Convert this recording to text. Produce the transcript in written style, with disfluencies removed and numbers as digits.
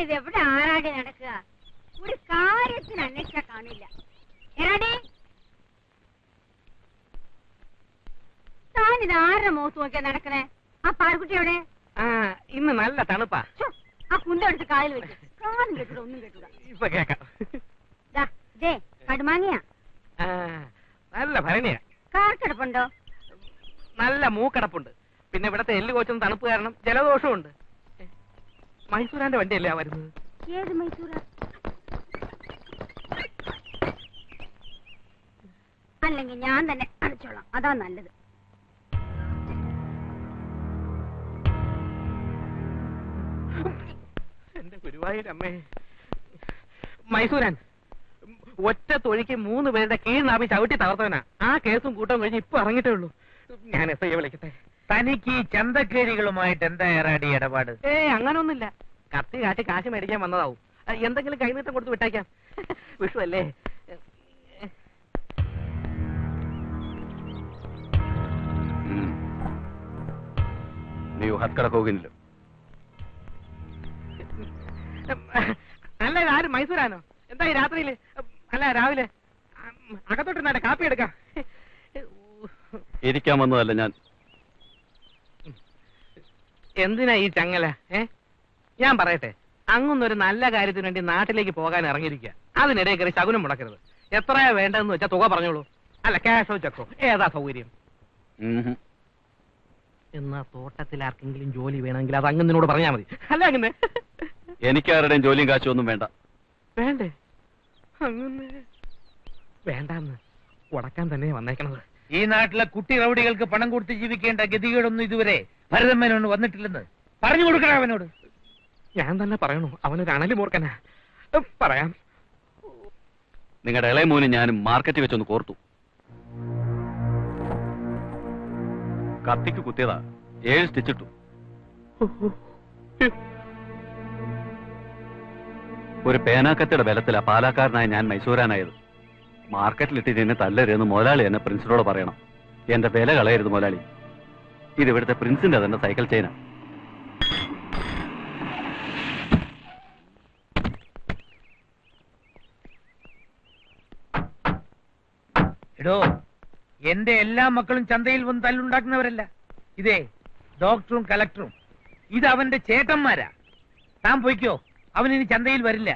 ഇതെവിടെ ആരാടി നടക്കുക? ഒരു കാര്യത്തിന് അന്വേഷിച്ചാ കാണില്ല. താനിത് ആരുടെ മുഖത്ത് നോക്കിയാ നടക്കണേ? ആ പാർക്കുട്ടി എവിടെ? ഇന്ന് നല്ല തണുപ്പാ. ആ കുന്തെടുത്ത് കാലിൽ വെച്ച് കാലും കെട്ടൂട ഒന്നും കെട്ടൂട. ഇപ്പൊ കേക്കാം. കടുമാങ്ങിയാ? നല്ല ഭരണിയാ. കാർക്കിടപ്പുണ്ടോ? നല്ല മൂക്കടപ്പുണ്ട്. പിന്നെ ഇവിടത്തെ എല്ല് കോച്ചും തണുപ്പ് കാരണം ജലദോഷമുണ്ട്. മൈസൂരാന്റെ വണ്ടിയല്ലേ വരുന്നത്? ഏത് മൈസൂരാ? അല്ലെങ്കിൽ ഞാൻ തന്നെ അടച്ചോളാം, അതാ നല്ലത്. എന്റെ ഗുരുവായൂരമ്മേ. മൈസൂരാൻ ഒറ്റ തൊഴിക്ക് 3 പേരുടെ കീഴ്നാഭി ചവിട്ടി തകർത്തവനാ. ആ കേസും കൂട്ടം കഴിഞ്ഞ് ഇപ്പൊ ഇറങ്ങിട്ടേ ഉള്ളൂ. ഞാൻ SI വിളിക്കട്ടെ. തനിക്ക് ഈ ചന്തക്കേരികളുമായിട്ട് എന്താ ഏറാടി ഇടപാട്? അങ്ങനൊന്നുമില്ല. കത്തി കാട്ടി കാശ് മേടിക്കാൻ വന്നതാവും. എന്തെങ്കിലും കൈനീട്ടം കൊടുത്ത് വിട്ടേക്കാം. വിഷു അല്ലേ? ನೀವು ಹತ್ಕಡಕ್ ಹೋಗಿಲ್ಲ? അല്ല, ഇതാരും മൈസൂരാനോ? എന്താ ഈ രാത്രിയില്? അല്ല, രാവിലെ അകത്തോട്ടിരുന്നാട്ടെ, കാപ്പി എടുക്കാം. ഇരിക്കാൻ വന്നതല്ല ഞാൻ. എന്തിനാ ഈ ചങ്ങല? ഞാൻ പറയട്ടെ, അങ്ങൊന്നൊരു നല്ല കാര്യത്തിന് വേണ്ടി നാട്ടിലേക്ക് പോകാൻ ഇറങ്ങിയിരിക്കുക. അതിനിടയിൽ കയറി ശകുനം മുടക്കരുത്. എത്രയാ വേണ്ടതെന്ന് വെച്ചാൽ തുക പറഞ്ഞോളൂ. അല്ല, ക്യാഷോ ചെക്കോ ഏതാ സൗകര്യം? എന്നാ തോട്ടത്തിൽ ആർക്കെങ്കിലും ജോലി വേണമെങ്കിൽ അത് അങ്ങനോട് പറഞ്ഞാൽ മതി. അല്ല അങ്ങനെ എനിക്കാരുടെയും ജോലിയും കാശും ഒന്നും വേണ്ട. വേണ്ടേ? അങ്ങനെ വേണ്ടെന്ന് ഉടക്കാൻ തന്നെ വന്നേക്കണത്. ഈ നാട്ടിലെ കുട്ടി റൗഡികൾക്ക് പണം കൊടുത്ത് ജീവിക്കേണ്ട ഗതികേടൊന്നും ഇതുവരെ ഭരതമ്മേനോട് വന്നിട്ടില്ലെന്ന് പറഞ്ഞു കൊടുക്കണ അവനോട്. ഞാൻ തന്നെ പറയണു, അവനൊരു അണലി മൂർഖനാ. പറയാം. നിങ്ങളുടെ ഇളയ മോനും ഞാനും മാർക്കറ്റിൽ വെച്ചൊന്ന് കോർത്തു. കത്തിക്ക് കുത്തിയതാ. 7 സ്റ്റിച്ചിട്ടു. ഒരു പേനാക്കത്തിയുടെ ബലത്തിലാ പാലാക്കാരനായ ഞാൻ മൈസൂരാനായത്. മാർക്കറ്റിലിട്ടിട്ട് എന്നെ തല്ലരുതെന്ന് മുതലാളി എന്നെ പ്രിൻസിനോട് പറയണം. എന്റെ വില കളയരുത് മുതലാളി. ഇത് ഇവിടുത്തെ പ്രിൻസിന്റെ തന്നെ സൈക്കിൾ ചെയിനാ. എടോ, എന്റെ എല്ലാ മക്കളും ചന്തയിൽ വന്ന് തല്ലുണ്ടാക്കുന്നവരല്ല. ഇതേ ഡോക്ടറും കലക്ടറും ഇത് അവന്റെ ചേട്ടന്മാരാ. താൻ പോയിക്കോ, അവനിനി ചന്തയിൽ വരില്ല.